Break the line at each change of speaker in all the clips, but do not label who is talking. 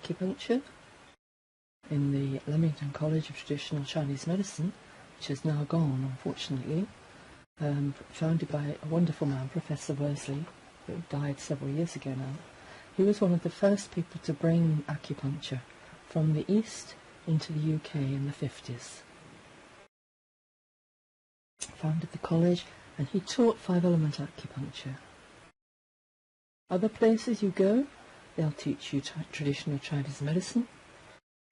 acupuncture in the Leamington College of Traditional Chinese Medicine, which has now gone, unfortunately, founded by a wonderful man, Professor Worsley, who died several years ago now. He was one of the first people to bring acupuncture from the East into the UK in the 50s. Founded the college, and he taught 5-element acupuncture. Other places you go, they'll teach you traditional Chinese medicine,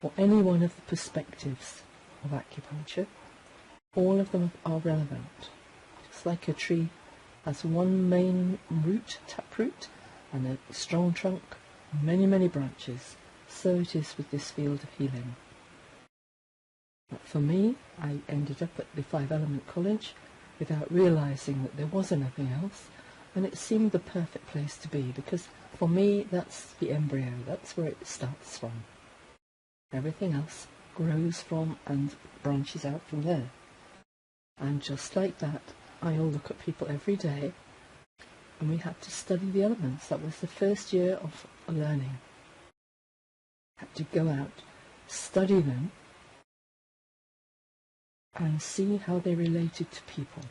or any one of the perspectives of acupuncture. All of them are relevant. Just like a tree has one main root, taproot, and a strong trunk, many, many branches, so it is with this field of healing. But for me, I ended up at the 5-element college without realising that there was anything else, and it seemed the perfect place to be, because for me that's the embryo, that's where it starts from. Everything else grows from and branches out from there. And just like that, I'll look at people every day, and we had to study the elements. That was the first year of learning. Had to go out, study them, and see how they related to people.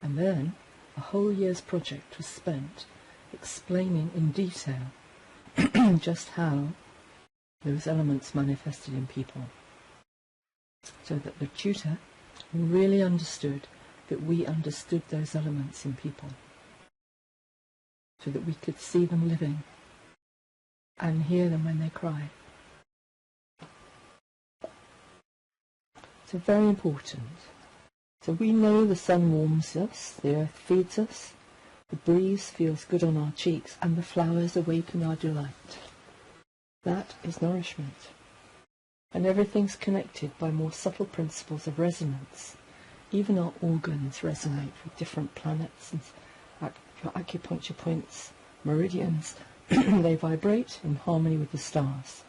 And then a whole year's project was spent explaining in detail just how those elements manifested in people, so that the tutor really understood that we understood those elements in people, so that we could see them living and hear them when they cry. So very important. So we know the sun warms us, the earth feeds us, the breeze feels good on our cheeks, and the flowers awaken our delight. That is nourishment. And everything's connected by more subtle principles of resonance. Even our organs resonate with different planets and acupuncture points, meridians. They vibrate in harmony with the stars.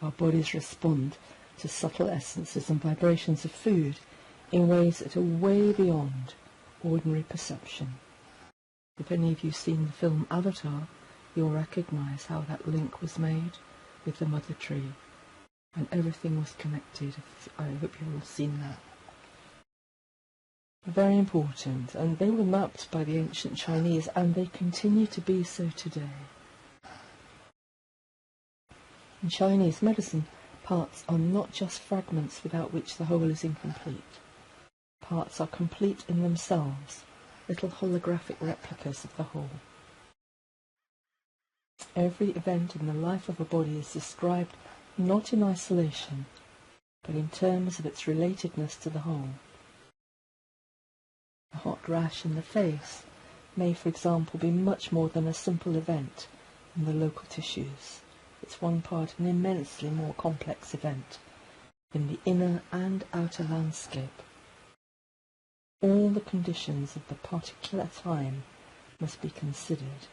Our bodies respond to subtle essences and vibrations of food in ways that are way beyond ordinary perception. If any of you have seen the film Avatar, you'll recognise how that link was made with the mother tree, and everything was connected. I hope you've all seen that. Very important, and they were mapped by the ancient Chinese, and they continue to be so today. In Chinese medicine, parts are not just fragments without which the whole is incomplete. Parts are complete in themselves, little holographic replicas of the whole. Every event in the life of a body is described not in isolation, but in terms of its relatedness to the whole. A hot rash in the face may, for example, be much more than a simple event in the local tissues. It's one part of an immensely more complex event in the inner and outer landscape. All the conditions of the particular time must be considered,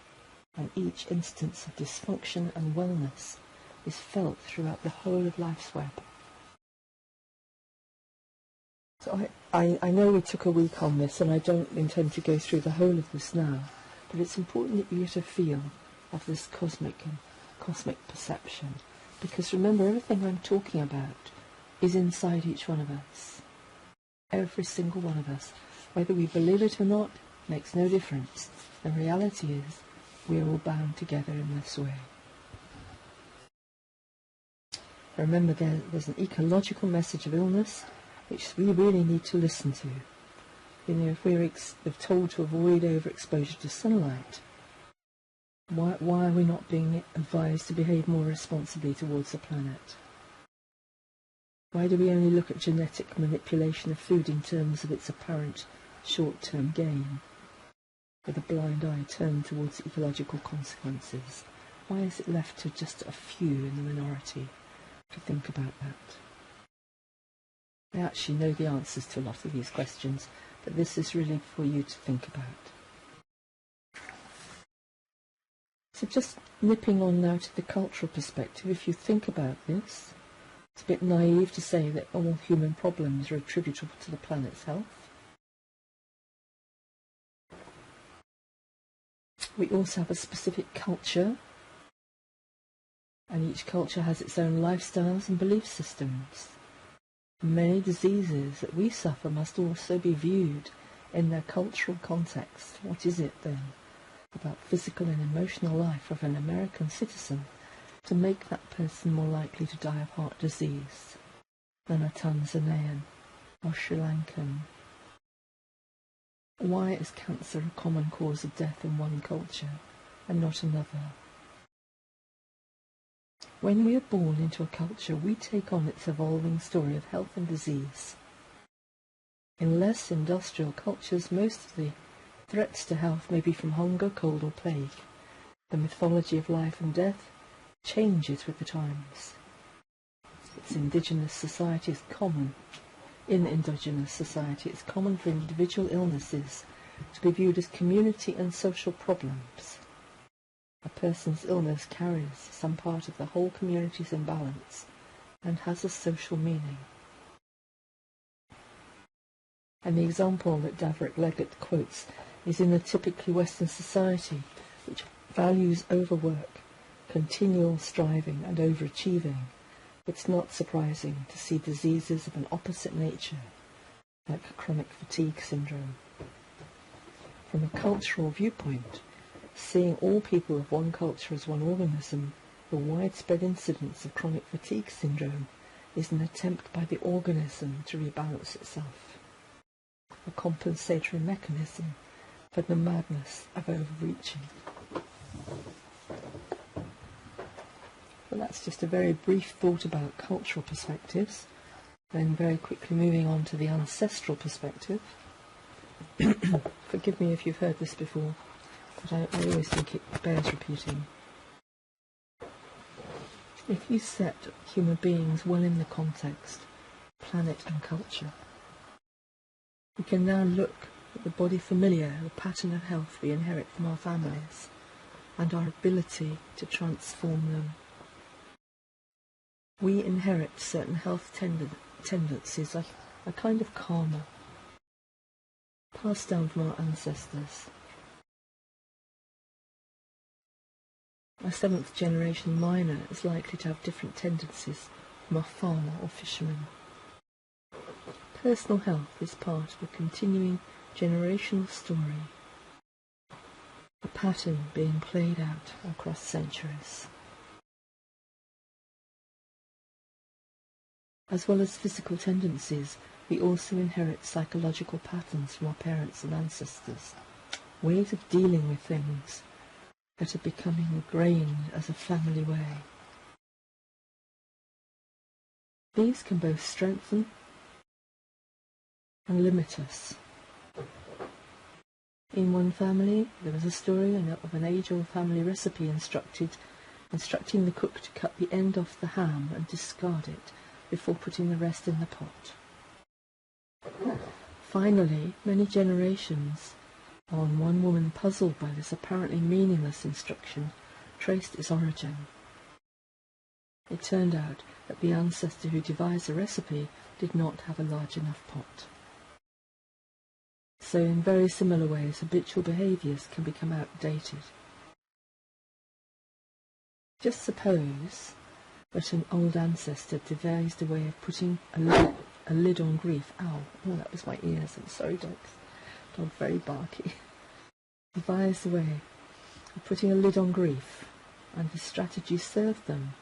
and each instance of dysfunction and wellness is felt throughout the whole of life's web. So I know we took a week on this, and I don't intend to go through the whole of this now, but it's important that you get a feel of this cosmic perception, because remember, everything I'm talking about is inside each one of us. Every single one of us. Whether we believe it or not makes no difference. The reality is we are all bound together in this way. Remember, there's an ecological message of illness which we really need to listen to. You know, if we're told to avoid overexposure to sunlight, why are we not being advised to behave more responsibly towards the planet? Why do we only look at genetic manipulation of food in terms of its apparent short-term gain, with a blind eye turned towards ecological consequences? Why is it left to just a few in the minority to think about that? I actually know the answers to a lot of these questions, but this is really for you to think about. So just nipping on now to the cultural perspective, if you think about this, it's a bit naive to say that all human problems are attributable to the planet's health. We also have a specific culture and each culture has its own lifestyles and belief systems. Many diseases that we suffer must also be viewed in their cultural context. What is it, then, about physical and emotional life of an American citizen to make that person more likely to die of heart disease than a Tanzanian or Sri Lankan? Why is cancer a common cause of death in one culture and not another? When we are born into a culture, we take on its evolving story of health and disease. In less industrial cultures, most of the threats to health may be from hunger, cold or plague. The mythology of life and death changes with the times. In indigenous society, it's common for individual illnesses to be viewed as community and social problems. A person's illness carries some part of the whole community's imbalance and has a social meaning. And the example that Daverick Leggett quotes is in a typically Western society which values overwork, continual striving and overachieving. It's not surprising to see diseases of an opposite nature, like chronic fatigue syndrome. From a cultural viewpoint, seeing all people of one culture as one organism, the widespread incidence of chronic fatigue syndrome is an attempt by the organism to rebalance itself, a compensatory mechanism for the madness of overreaching. Well, that's just a very brief thought about cultural perspectives, then very quickly moving on to the ancestral perspective. Forgive me if you've heard this before, but I always think it bears repeating. If you set human beings well in the context, planet and culture, we can now look at the body familiar, the pattern of health we inherit from our families, and our ability to transform them. We inherit certain health tendencies, a kind of karma, passed down from our ancestors. A 7th generation miner is likely to have different tendencies from a farmer or fisherman. Personal health is part of a continuing generational story, a pattern being played out across centuries. As well as physical tendencies, we also inherit psychological patterns from our parents and ancestors, ways of dealing with things that are becoming ingrained as a family way. These can both strengthen and limit us. In one family, there was a story of an age-old family recipe instructing the cook to cut the end off the ham and discard it before putting the rest in the pot. Finally, many generations on, one woman, puzzled by this apparently meaningless instruction, traced its origin. It turned out that the ancestor who devised the recipe did not have a large enough pot. So in very similar ways, habitual behaviours can become outdated. Just suppose that an old ancestor devised a way of putting a lid on grief. Ow, oh, that was my ears, I'm sorry, dogs. Dog very barky. Devised a way of putting a lid on grief, and the strategy served them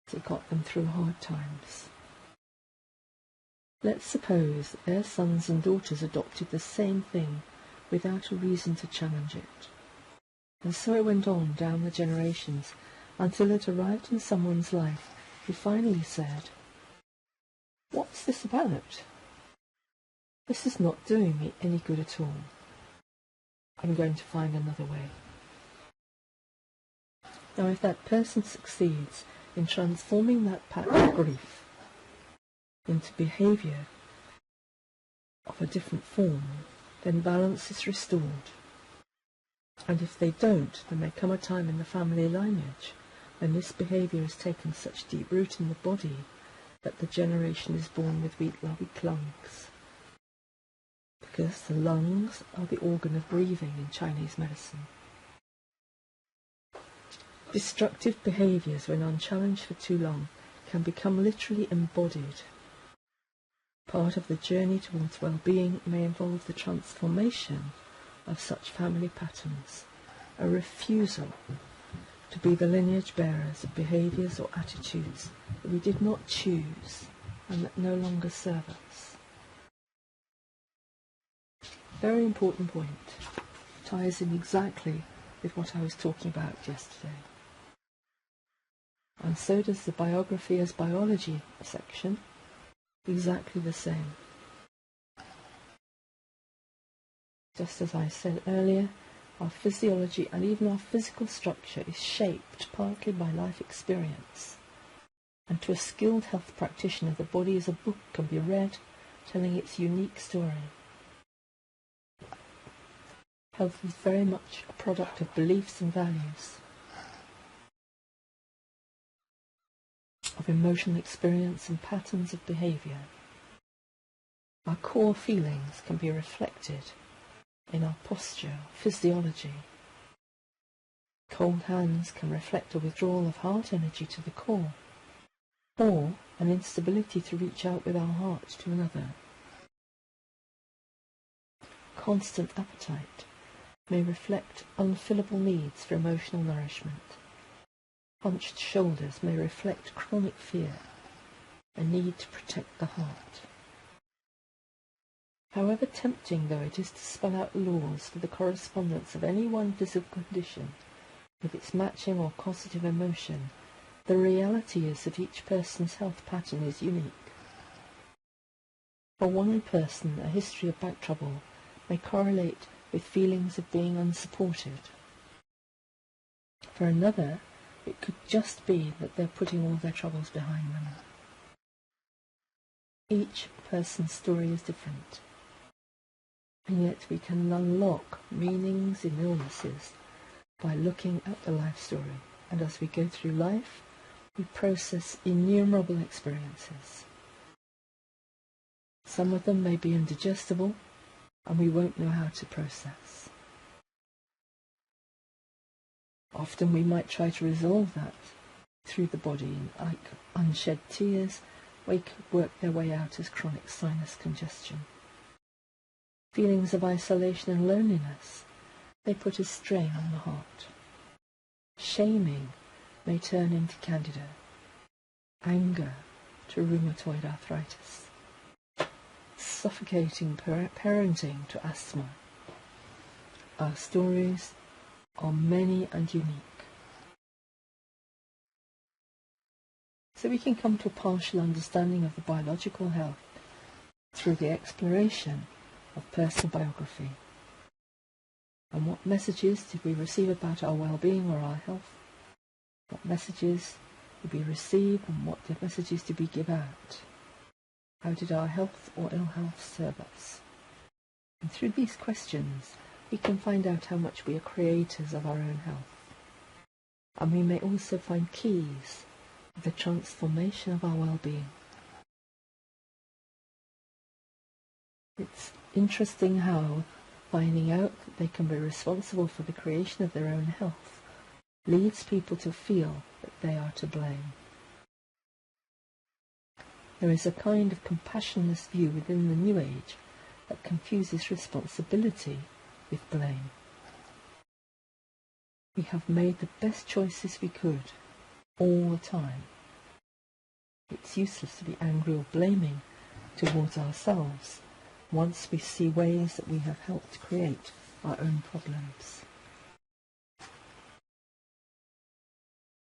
as it got them through hard times. Let's suppose that their sons and daughters adopted the same thing without a reason to challenge it. And so it went on down the generations until it arrived in someone's life who finally said, "What's this about? This is not doing me any good at all. I'm going to find another way." Now, if that person succeeds in transforming that pattern of grief into behaviour of a different form, then balance is restored. And if they don't, there may come a time in the family lineage when this behaviour has taken such deep root in the body that the generation is born with weak lungs. Because the lungs are the organ of breathing in Chinese medicine. Destructive behaviours, when unchallenged for too long, can become literally embodied. Part of the journey towards well-being may involve the transformation of such family patterns, a refusal to be the lineage bearers of behaviours or attitudes that we did not choose and that no longer serve us. Very important point. Ties in exactly with what I was talking about yesterday. And so does the biography as biology section, exactly the same. Just as I said earlier, our physiology and even our physical structure is shaped partly by life experience. And to a skilled health practitioner, the body as a book can be read, telling its unique story. Health is very much a product of beliefs and values, of emotional experience and patterns of behaviour. Our core feelings can be reflected in our posture, physiology. Cold hands can reflect a withdrawal of heart energy to the core, or an instability to reach out with our heart to another. Constant appetite may reflect unfillable needs for emotional nourishment. Hunched shoulders may reflect chronic fear, a need to protect the heart. However tempting though it is to spell out laws for the correspondence of any one physical condition with its matching or causative emotion, the reality is that each person's health pattern is unique. For one person, a history of back trouble may correlate with feelings of being unsupported. For another, it could just be that they're putting all their troubles behind them. Each person's story is different, and yet we can unlock meanings in illnesses by looking at the life story, and as we go through life, we process innumerable experiences. Some of them may be indigestible, and we won't know how to process. Often we might try to resolve that through the body, like unshed tears, work their way out as chronic sinus congestion. Feelings of isolation and loneliness, they put a strain on the heart. Shaming may turn into candida, anger to rheumatoid arthritis, suffocating parenting to asthma. Our stories are many and unique. So we can come to a partial understanding of the biological health through the exploration of personal biography. And what messages did we receive about our well-being or our health? What messages did we receive and what messages did we give out? How did our health or ill health serve us? And through these questions, we can find out how much we are creators of our own health. And we may also find keys of the transformation of our well-being. It's interesting how finding out that they can be responsible for the creation of their own health leads people to feel that they are to blame. There is a kind of compassionless view within the New Age that confuses responsibility with blame. We have made the best choices we could, all the time. It's useless to be angry or blaming towards ourselves once we see ways that we have helped create our own problems.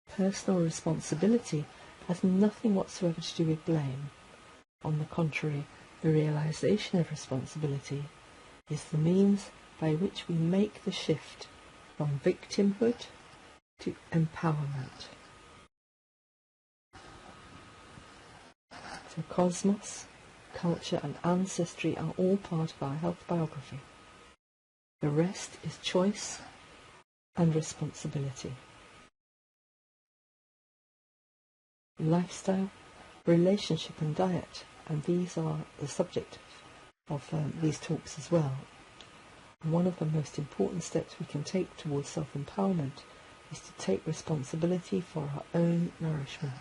Personal responsibility has nothing whatsoever to do with blame. On the contrary, the realization of responsibility is the means by which we make the shift from victimhood to empowerment. So cosmos, culture and ancestry are all part of our health biography. The rest is choice and responsibility. Lifestyle, relationship and diet, and these are the subject of these talks as well. And one of the most important steps we can take towards self-empowerment is to take responsibility for our own nourishment.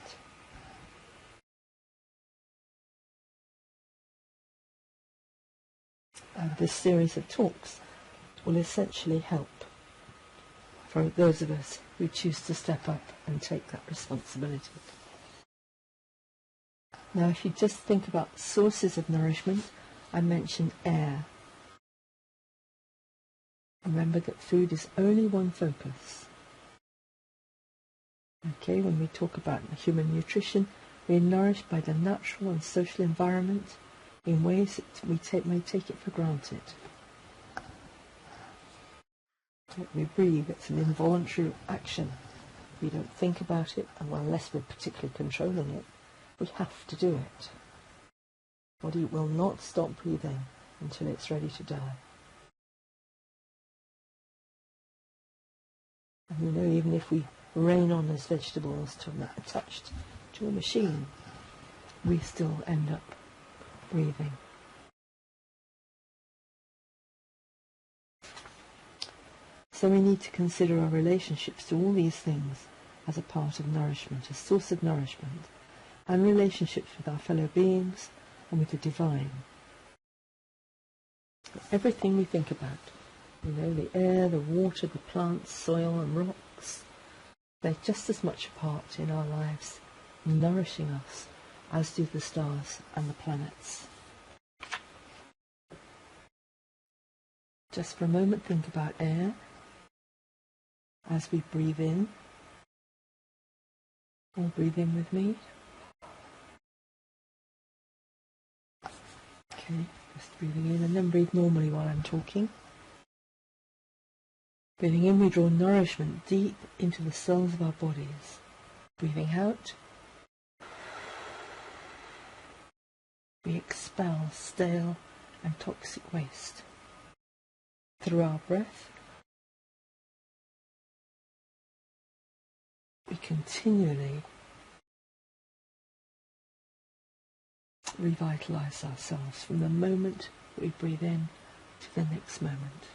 And this series of talks will essentially help for those of us who choose to step up and take that responsibility. Now, if you just think about sources of nourishment, I mentioned air. Remember that food is only one focus. Okay, when we talk about human nutrition, we are nourished by the natural and social environment in ways that we may take it for granted. Like we breathe, it's an involuntary action. We don't think about it, and unless we're particularly controlling it, we have to do it. Body will not stop breathing until it's ready to die. And you know, even if we rain on those vegetables till they're attached to a machine, we still end up breathing. So we need to consider our relationships to all these things as a part of nourishment, a source of nourishment, and relationships with our fellow beings and with the divine. Everything we think about, you know, the air, the water, the plants, soil and rocks, they're just as much a part in our lives, nourishing us, as do the stars and the planets. Just for a moment, think about air. As we breathe in, all breathe in with me. Okay, just breathing in and then breathe normally while I'm talking. Breathing in, we draw nourishment deep into the cells of our bodies. Breathing out, we expel stale and toxic waste. Through our breath, we continually revitalize ourselves from the moment that we breathe in to the next moment.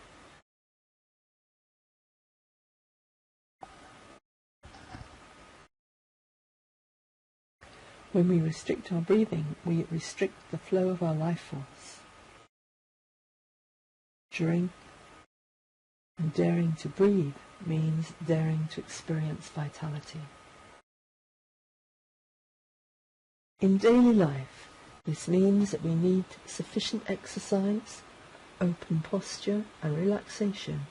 When we restrict our breathing, we restrict the flow of our life force. During and daring to breathe means daring to experience vitality. In daily life, this means that we need sufficient exercise, open posture and relaxation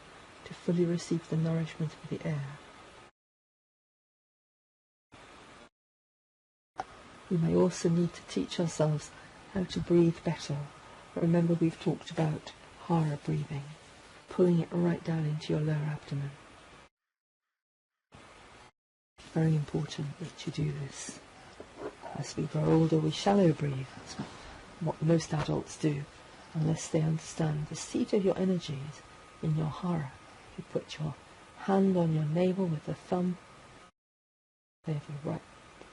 to fully receive the nourishment of the air. We may also need to teach ourselves how to breathe better. Remember, we've talked about hara breathing, pulling it right down into your lower abdomen. Very important that you do this. As we grow older, we shallow breathe. That's what most adults do, unless they understand the seat of your energies in your hara. You put your hand on your navel with the thumb, there the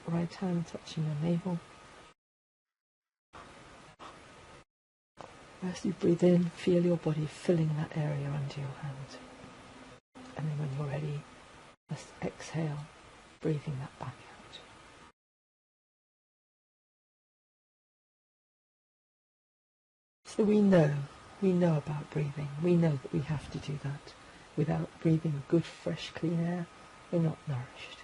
right hand touching your navel. As you breathe in, feel your body filling that area under your hand. And then when you're ready, just exhale, breathing that back out. So we know about breathing. We know that we have to do that. Without breathing good, fresh, clean air, we're not nourished.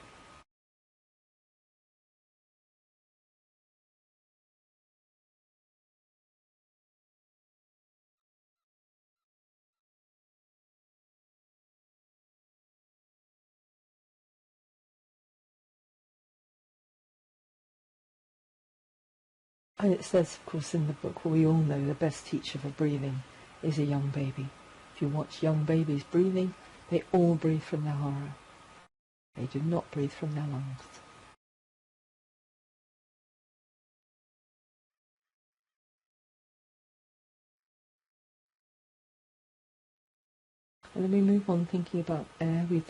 And it says, of course, in the book, well, we all know the best teacher for breathing is a young baby. If you watch young babies breathing, they all breathe from their hara. They do not breathe from their lungs. And then we move on thinking about air. We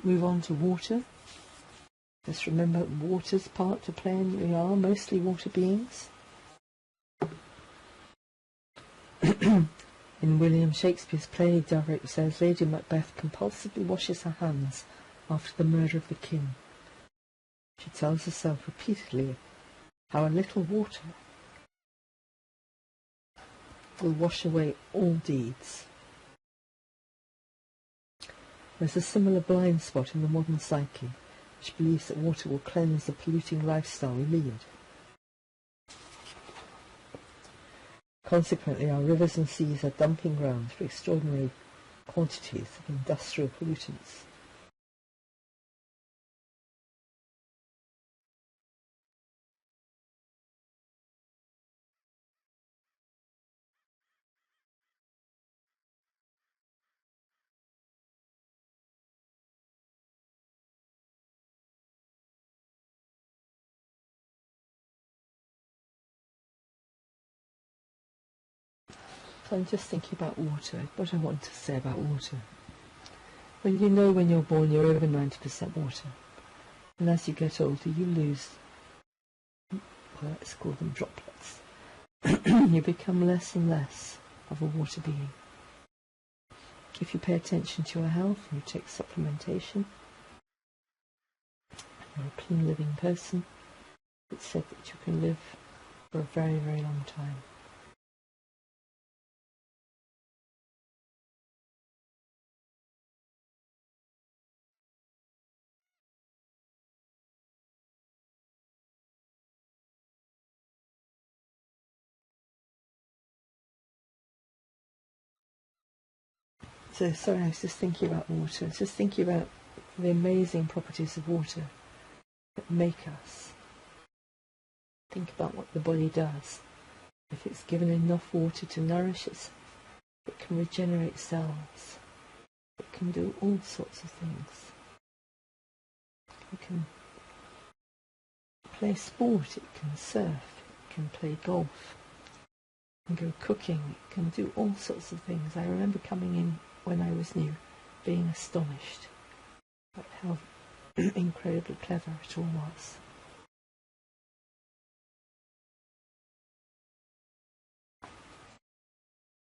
move on to water. Just remember, water's part to play in. We are mostly water beings. In William Shakespeare's play, Derrick says, Lady Macbeth compulsively washes her hands after the murder of the king. She tells herself repeatedly how a little water will wash away all deeds. There's a similar blind spot in the modern psyche, which believes that water will cleanse the polluting lifestyle we lead. Consequently, our rivers and seas are dumping grounds for extraordinary quantities of industrial pollutants. So I'm just thinking about water, what I want to say about water. Well, you know when you're born you're over 90% water. And as you get older you lose, well, let's call them droplets. You become less and less of a water being. If you pay attention to your health and you take supplementation, you're a clean living person, it's said that you can live for a very, very long time. So, sorry, I was just thinking about water. I was just thinking about the amazing properties of water that make us. Think about what the body does. If it's given enough water to nourish itself, it can regenerate cells. It can do all sorts of things. It can play sport, it can surf, it can play golf, it can go cooking, it can do all sorts of things. I remember coming in when I was new, being astonished at how incredibly clever it all was.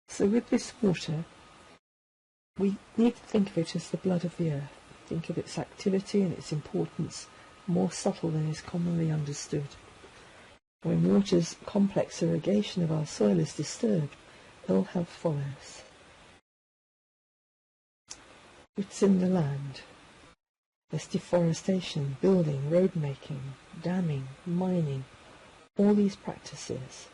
So with this water, we need to think of it as the blood of the earth. Think of its activity and its importance more subtle than is commonly understood. When water's complex irrigation of our soil is disturbed, ill health follows. It's in the land. There's deforestation, building, road making, damming, mining, all these practices.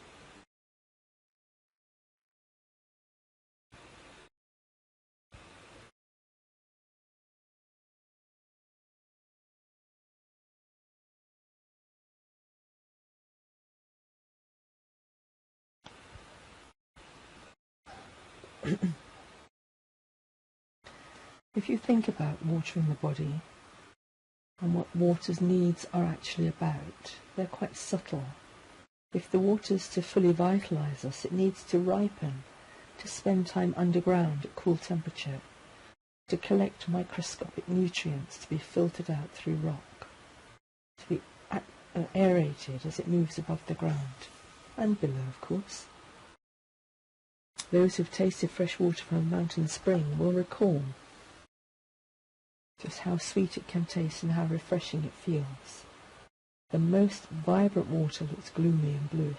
If you think about water in the body and what water's needs are actually about, they're quite subtle. If the water's to fully vitalise us, it needs to ripen, to spend time underground at cool temperature, to collect microscopic nutrients, to be filtered out through rock, to be aerated as it moves above the ground, and below, of course. Those who've tasted fresh water from a mountain spring will recall just how sweet it can taste and how refreshing it feels. The most vibrant water looks gloomy and bluish.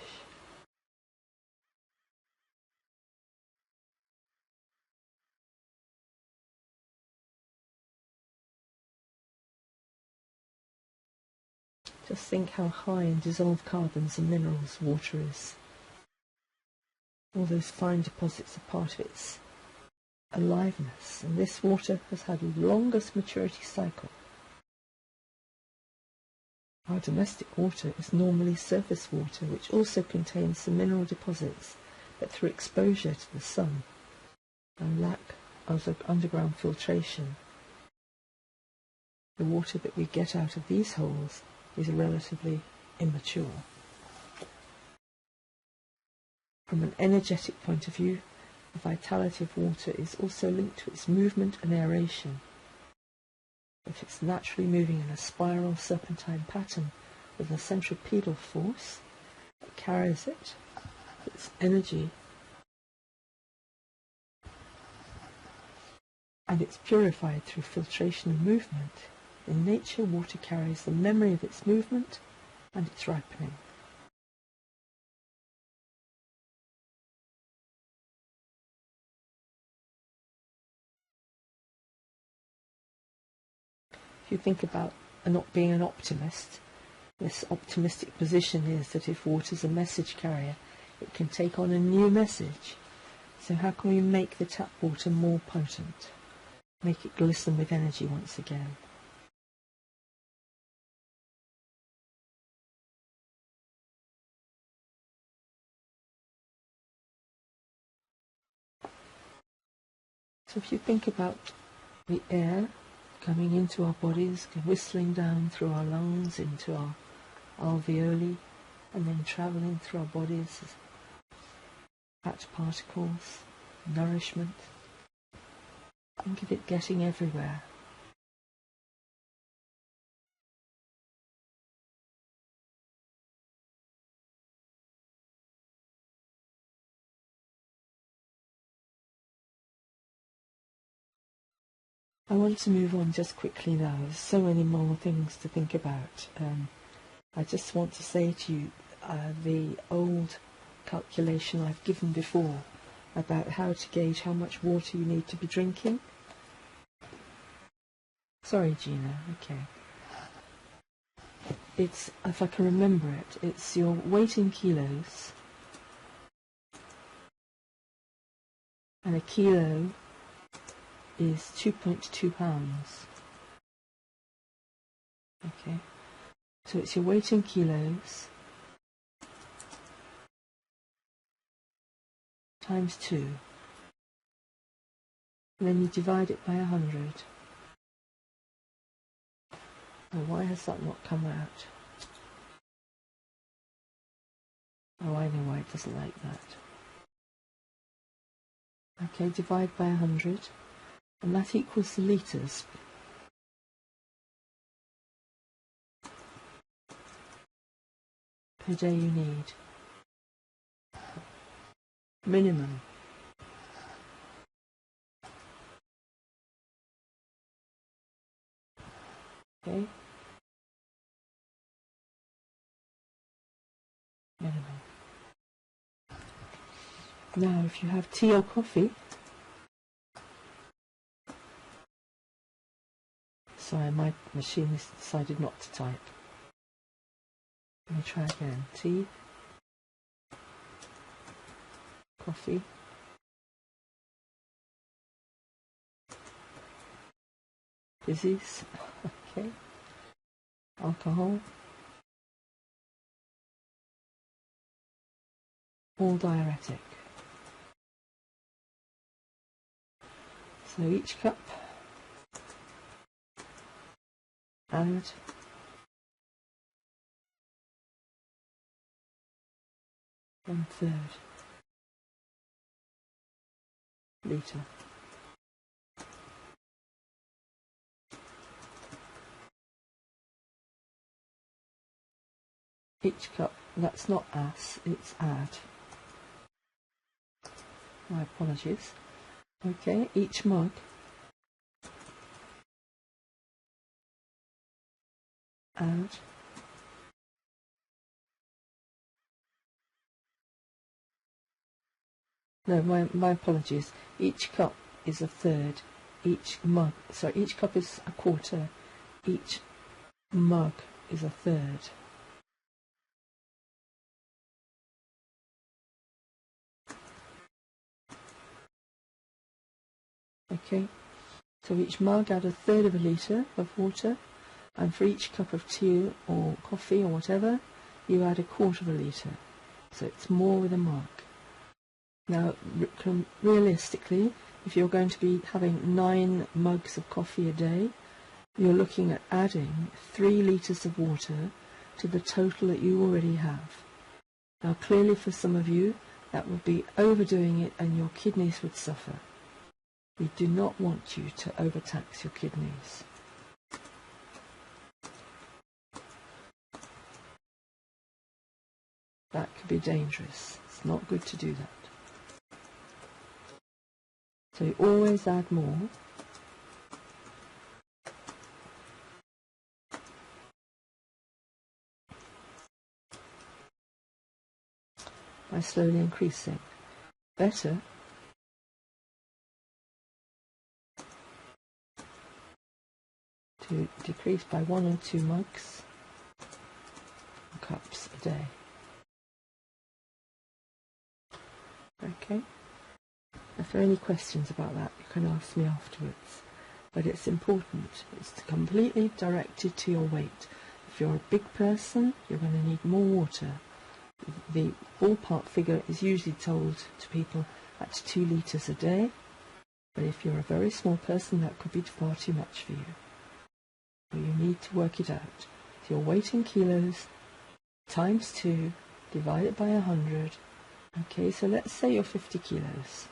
Just think how high in dissolved carbons and minerals water is. All those fine deposits are part of its aliveness, and this water has had the longest maturity cycle. Our domestic water is normally surface water, which also contains some mineral deposits, but through exposure to the sun and lack of underground filtration, the water that we get out of these holes is relatively immature. From an energetic point of view, the vitality of water is also linked to its movement and aeration. If it's naturally moving in a spiral serpentine pattern with a centripetal force that carries it, its energy, and it's purified through filtration and movement, In nature, water carries the memory of its movement and its ripening. If you think about not being an optimist, this optimistic position is that if water is a message carrier, it can take on a new message. So how can we make the tap water more potent? Make it glisten with energy once again. So if you think about the air coming into our bodies, whistling down through our lungs into our alveoli, and then travelling through our bodies as fat particles, nourishment. Think of it getting everywhere. I want to move on just quickly now. There's so many more things to think about. I just want to say to you the old calculation I've given before about how to gauge how much water you need to be drinking. Sorry, Gina. Okay. It's, if I can remember it, it's your weight in kilos, and a kilo is 2.2 pounds. Okay, so it's your weight in kilos times 2, and then you divide it by 100. Oh, why has that not come out? Oh, I know why it doesn't like that. Okay, divide by 100, and that equals the litres. Per day you need. Minimum. Okay? Minimum. Now, if you have tea or coffee, sorry, my machine has decided not to type. Let me try again. Tea, coffee, fizzies, okay, alcohol, all diuretic. So each cup, add 1/3 litre. Each cup, that's not as, it's add. My apologies. Okay, each mug, add no, my apologies. Each cup is 1/3. Each mug, sorry, each cup is 1/4. Each mug is 1/3. Okay, so each mug add 1/3 of a litre of water, and for each cup of tea or coffee or whatever, you add 1/4 of a litre. So it's more with a mug. Now, realistically, if you're going to be having 9 mugs of coffee a day, you're looking at adding 3 litres of water to the total that you already have. Now, clearly for some of you, that would be overdoing it and your kidneys would suffer. We do not want you to overtax your kidneys. That could be dangerous. It's not good to do that. So you always add more. by slowly increasing. Better to decrease by 1 or 2 mugs or cups a day. Okay? If there are any questions about that, you can ask me afterwards. But it's important. It's completely directed to your weight. If you're a big person, you're going to need more water. The ballpark figure is usually told to people at 2 litres a day. But if you're a very small person, that could be far too much for you. So you need to work it out. So your weight in kilos times 2 divided by 100. Okay, so let's say you're 50 kilos.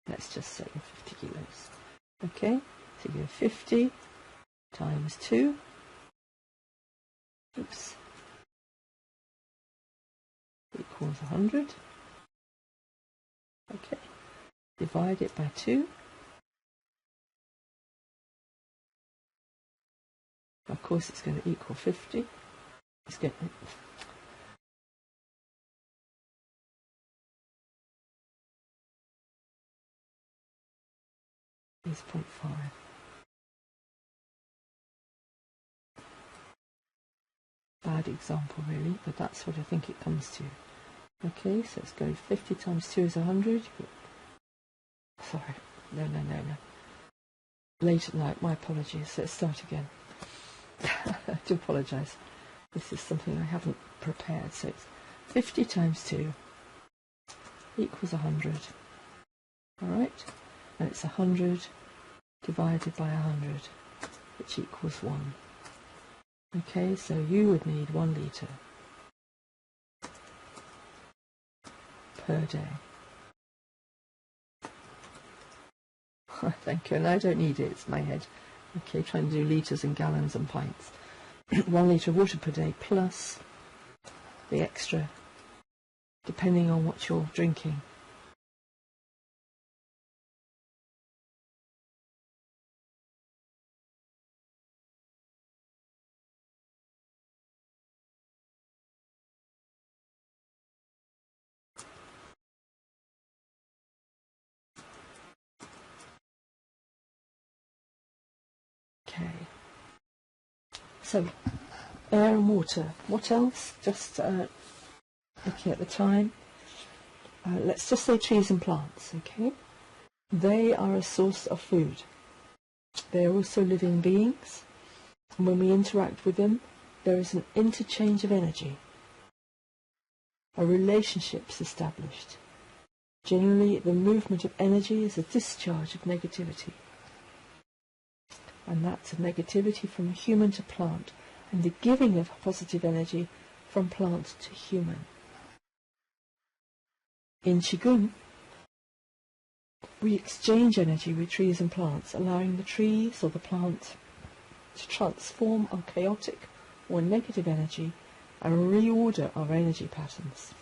Let's just say you're 50 kilos. Okay, so you're 50 times 2. Oops. Equals 100. Okay, divide it by 2. Of course, it's going to equal 50. It's going to... is 0.5. Bad example really, but that's what I think it comes to. Okay, so let's go 50 times 2 is 100. Sorry, no. Late at night, my apologies. Let's start again. I do apologise. This is something I haven't prepared. So it's 50 times 2 equals 100. Alright? And it's 100 divided by 100, which equals 1. Okay, so you would need 1 litre per day. Thank you, and I don't need it, it's my head. Okay, trying to do litres and gallons and pints. 1 litre of water per day plus the extra, depending on what you're drinking. Okay, so air and water. What else? Just looking at the time. Let's just say trees and plants, okay? They are a source of food. They are also living beings, and when we interact with them, there is an interchange of energy. A relationship is established. Generally, the movement of energy is a discharge of negativity. And that's a negativity from human to plant, and the giving of positive energy from plant to human. In Qigong, we exchange energy with trees and plants, allowing the trees or the plant to transform our chaotic or negative energy and reorder our energy patterns.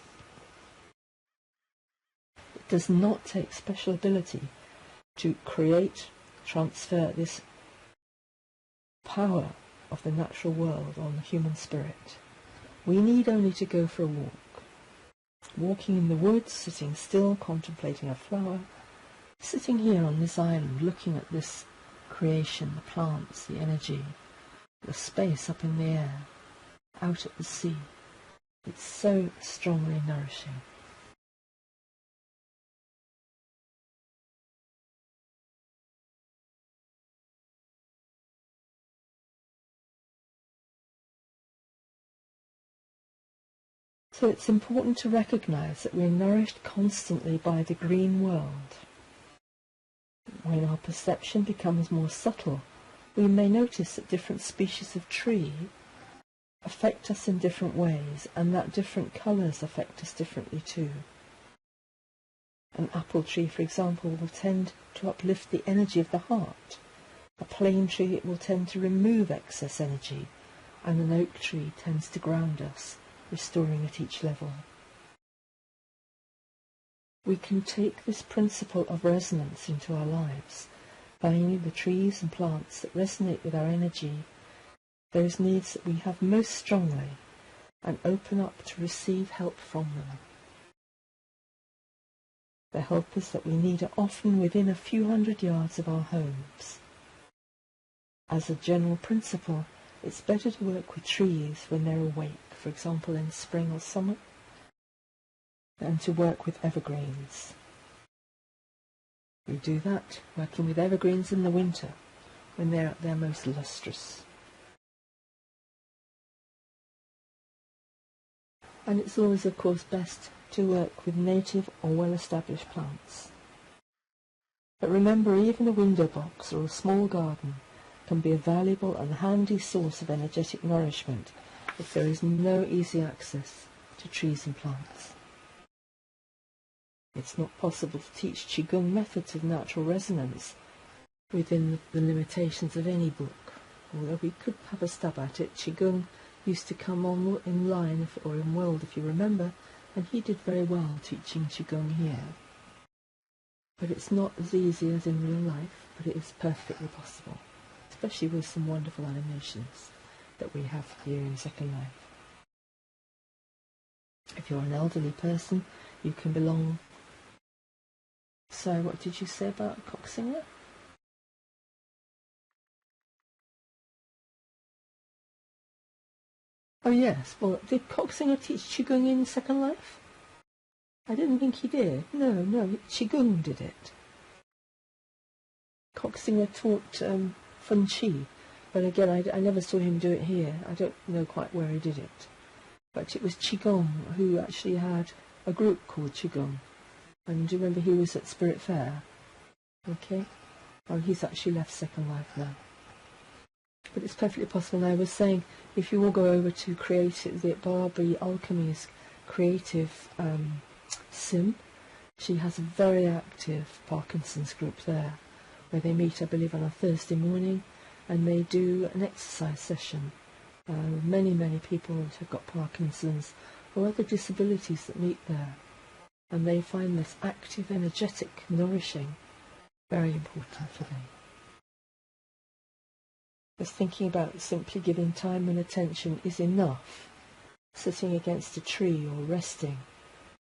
It does not take special ability to create, transfer this power of the natural world on the human spirit. We need only to go for a walk. Walking in the woods, sitting still, contemplating a flower, sitting here on this island, looking at this creation, the plants, the energy, the space up in the air, out at the sea. It's so strongly nourishing. So it's important to recognise that we're nourished constantly by the green world. When our perception becomes more subtle, we may notice that different species of tree affect us in different ways, and that different colours affect us differently too. An apple tree, for example, will tend to uplift the energy of the heart. A plane tree will tend to remove excess energy, and an oak tree tends to ground us, restoring at each level. We can take this principle of resonance into our lives, finding the trees and plants that resonate with our energy, those needs that we have most strongly, and open up to receive help from them. The helpers that we need are often within a few hundred yards of our homes. As a general principle, it's better to work with trees when they're awake, for example in spring or summer, than to work with evergreens. We do that working with evergreens in the winter when they're at their most lustrous. And it's always, of course, best to work with native or well-established plants. But remember, even a window box or a small garden can be a valuable and handy source of energetic nourishment if there is no easy access to trees and plants. It's not possible to teach Qigong methods of natural resonance within the limitations of any book, although we could have a stab at it. Qigong used to come on in Line or in World, if you remember, and he did very well teaching Qigong here. But it's not as easy as in real life, but it is perfectly possible, especially with some wonderful animations that we have here in Second Life. If you're an elderly person, you can belong. So what did you say about Coxinger? Oh yes, well, did Coxinger teach Qigong in Second Life? I didn't think he did. No, Qigong did it. Coxinger taught Feng Qi, but again, I never saw him do it here. I don't know quite where he did it. But it was Qigong who actually had a group called Qigong. And do you remember he was at Spirit Fair? Okay. Oh, he's actually left Second Life now. But it's perfectly possible. And I was saying, if you all go over to the Barbie Alchemy's creative sim, she has a very active Parkinson's group there, where they meet, I believe, on a Thursday morning, and they do an exercise session. Many people that have got Parkinson's or other disabilities that meet there, and they find this active, energetic, nourishing very important for them. Just thinking about simply giving time and attention is enough. Sitting against a tree or resting,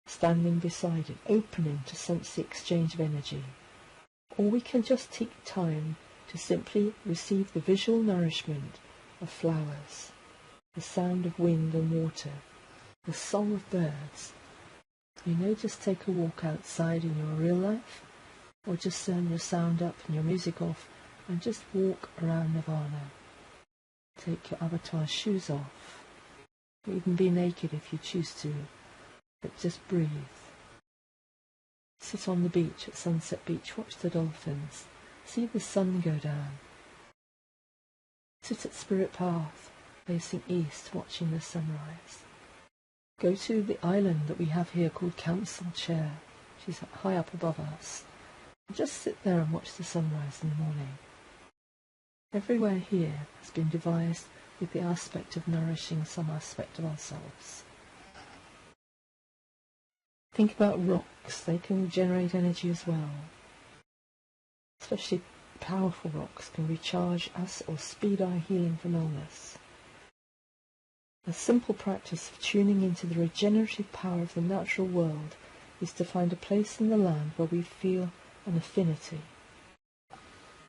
standing beside it, opening to sense the exchange of energy. Or we can just take time to simply receive the visual nourishment of flowers, the sound of wind and water, the song of birds. You know, just take a walk outside in your real life, or just turn your sound up and your music off, and just walk around Nirvana. Take your avatar's shoes off. Even be naked if you choose to, but just breathe. Sit on the beach at Sunset Beach, watch the dolphins, see the sun go down. Sit at Spirit Path, facing east, watching the sunrise. Go to the island that we have here called Council Chair. She's high up above us. And just sit there and watch the sunrise in the morning. Everywhere here has been devised with the aspect of nourishing some aspect of ourselves. Think about rocks. They can generate energy as well. Especially powerful rocks can recharge us or speed our healing from illness. A simple practice of tuning into the regenerative power of the natural world is to find a place in the land where we feel an affinity.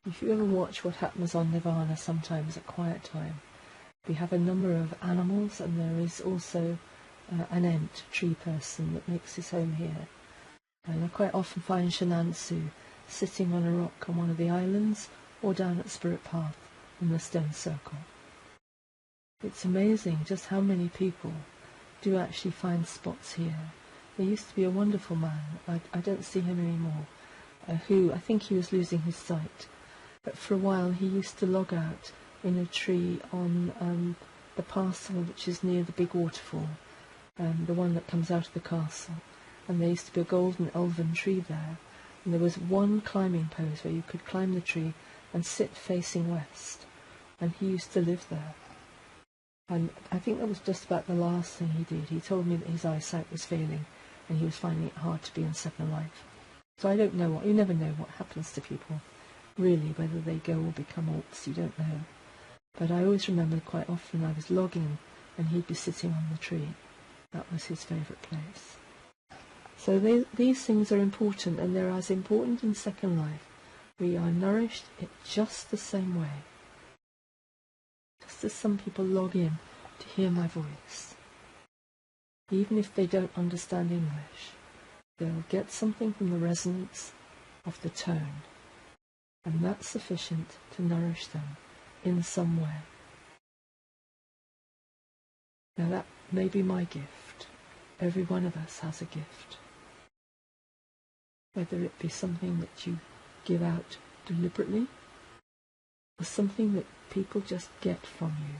If you ever watch what happens on Nirvana sometimes at quiet time, we have a number of animals, and there is also an ant, tree person, that makes his home here. And I quite often find Shinansu sitting on a rock on one of the islands, or down at Spirit Path in the stone circle. It's amazing just how many people do actually find spots here. There used to be a wonderful man, I don't see him anymore, who, I think he was losing his sight, but for a while he used to log out in a tree on the parcel which is near the big waterfall, the one that comes out of the castle, and there used to be a golden elven tree there, and there was one climbing pose where you could climb the tree and sit facing west, and he used to live there. And I think that was just about the last thing he did. He told me that his eyesight was failing and he was finding it hard to be in Second Life. So I don't know you never know what happens to people, really, whether they go or become orcs, you don't know. But I always remember quite often I was logging and he'd be sitting on the tree. That was his favourite place. So these things are important, and they're as important in Second Life. We are nourished in just the same way. Just as some people log in to hear my voice. Even if they don't understand English, they'll get something from the resonance of the tone. And that's sufficient to nourish them in some way. Now that may be my gift. Every one of us has a gift. Whether it be something that you give out deliberately, or something that people just get from you,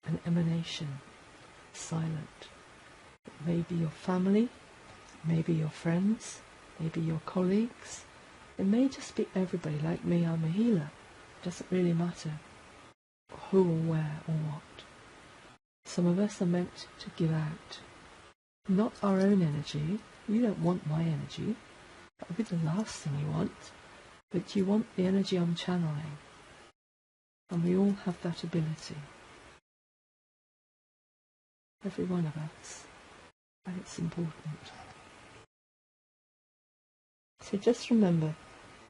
an emanation, silent. It may be your family, maybe your friends, maybe your colleagues. It may just be everybody. Like me, I'm a healer. It doesn't really matter who or where or what. Some of us are meant to give out, not our own energy. You don't want my energy. That would be the last thing you want. But you want the energy I'm channeling. And we all have that ability. Every one of us. And it's important. So just remember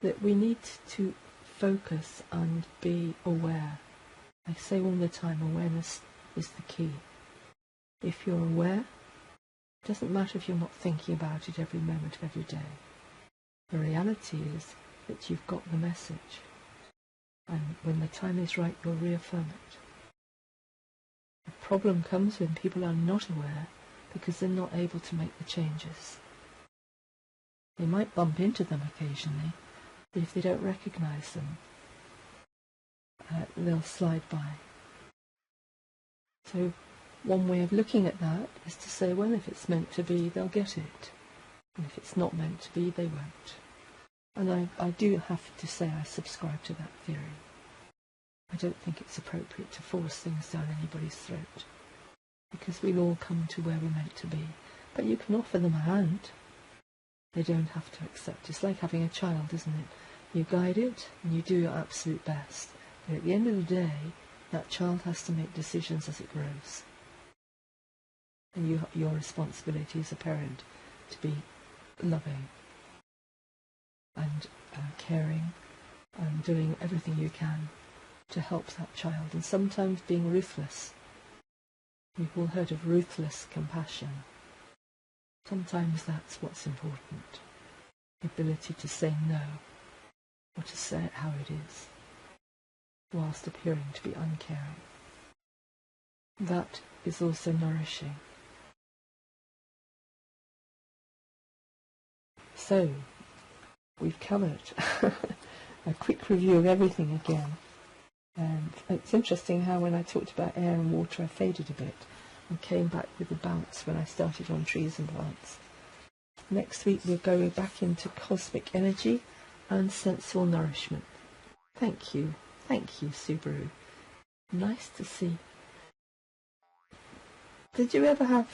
that we need to focus and be aware. I say all the time, awareness is the key. If you're aware, it doesn't matter if you're not thinking about it every moment of every day. The reality is that you've got the message. And when the time is right, you'll reaffirm it. The problem comes when people are not aware because they're not able to make the changes. They might bump into them occasionally, but if they don't recognize them, they'll slide by. So one way of looking at that is to say, well, if it's meant to be, they'll get it. And if it's not meant to be, they won't. And I do have to say I subscribe to that theory. I don't think it's appropriate to force things down anybody's throat, because we'll all come to where we're meant to be. But you can offer them a hand. They don't have to accept. It's like having a child, isn't it? You guide it and you do your absolute best. But at the end of the day, that child has to make decisions as it grows. And your responsibility as a parent to be loving and caring and doing everything you can to help that child, and sometimes being ruthless. We've all heard of ruthless compassion. Sometimes that's what's important. The ability to say no, or to say it how it is, whilst appearing to be uncaring. That is also nourishing. So, we've covered a quick review of everything again. And it's interesting how when I talked about air and water I faded a bit and came back with a bounce when I started on trees and plants. Next week we'll go back into cosmic energy and sensual nourishment. Thank you, Subaru. Nice to see. Did you ever have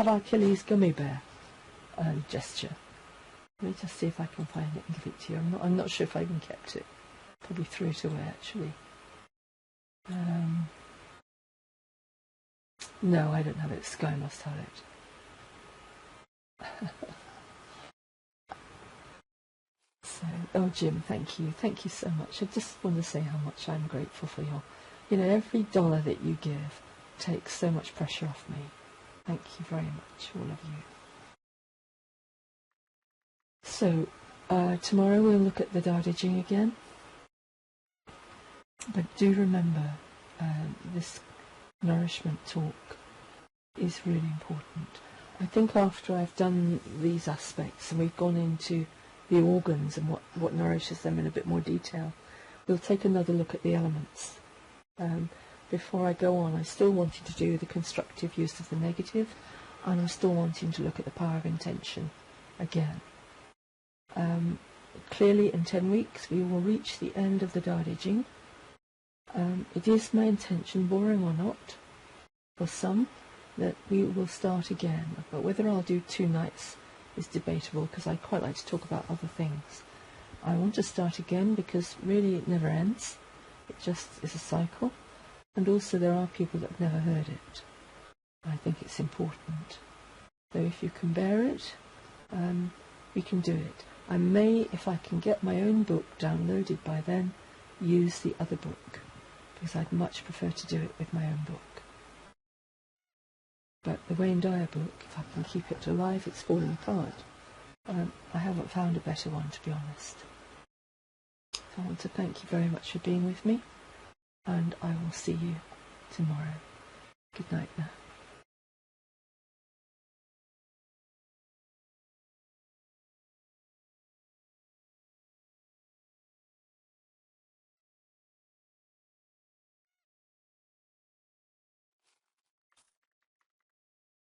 Achilles gummy bear gesture? Let me just see if I can find it and give it to you. I'm not sure if I even kept it. Probably threw it away, actually. No, I don't have it. Sky must have it. Oh, Jim, thank you. Thank you so much. I just want to say how much I'm grateful for your... every dollar that you give takes so much pressure off me. Thank you very much, all of you. So, tomorrow we'll look at the Tao Te Ching again. But do remember, this nourishment talk is really important. I think after I've done these aspects and we've gone into the organs and what nourishes them in a bit more detail, we'll take another look at the elements. Before I go on, I still wanted to do the constructive use of the negative, and I'm still wanting to look at the power of intention again. Clearly in 10 weeks we will reach the end of the Tao Te Ching. It is my intention, boring or not, for some, that we will start again. But whether I'll do 2 nights is debatable, because I quite like to talk about other things. I want to start again because really it never ends. It just is a cycle. And also there are people that have never heard it. I think it's important. So if you can bear it, we can do it. I may, if I can get my own book downloaded by then, use the other book, because I'd much prefer to do it with my own book. But the Wayne Dyer book, if I can keep it alive, it's falling apart. I haven't found a better one, to be honest. So I want to thank you very much for being with me, and I will see you tomorrow. Good night now.